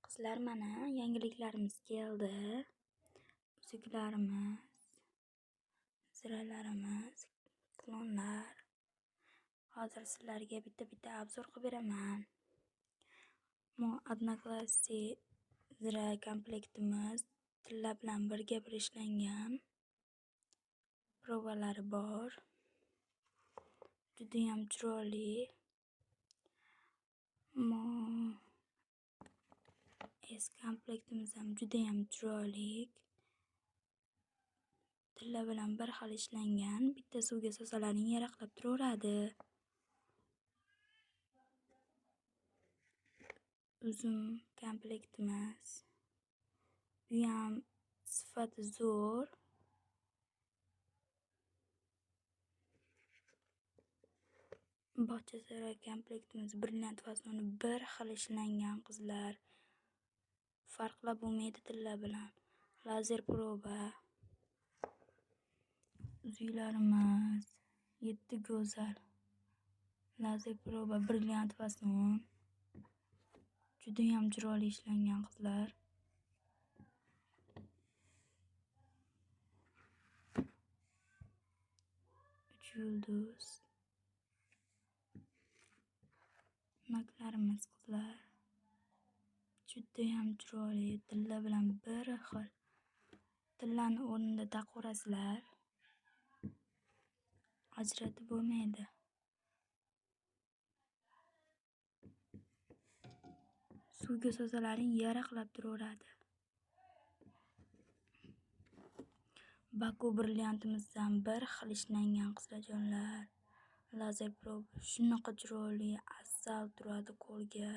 Qizlar, mana yangiliklarimiz keldi. Uzuklarimiz, ziralarimiz, klonlar. Hozir sizlarga bitta obzor qilib beraman. Odnoklassy zira komplektimiz tilla bilan birga bir ishlangan. Provalari bor. Juda ham chiroyli. Komplektimiz ham juda ham chiroyli. Tilla bilan bir xil ishlangan. Bitta suvga solsalaring yaraqlab turaveradi. Uzun komplektimiz. Bu ham sifati zo'r. Bog'cha zira komplektimiz brilliant fasoni bir xil ishlangan qizlar. Farqlab bo'lmaydi tilla bilan. Lazer proba. Uzuklarimiz 7 go'zal. Lazer proba brilliant fason. Juda ham chiroyli ishlangan qizlar. Uch yulduz. Naklarimiz qizlar. Juda ham chiroyli, tilla bilan bir xil. Tillani o'rnida taqaverasizlar. Ajratib bo'lmaydi. Suvga solsalaring yaraqlab turaveradi. Baku brilliantimizdan bir xil ishlangan qizlarjonlar. Lazer proba shunaqa chiroyli, asal turadi qo'lga.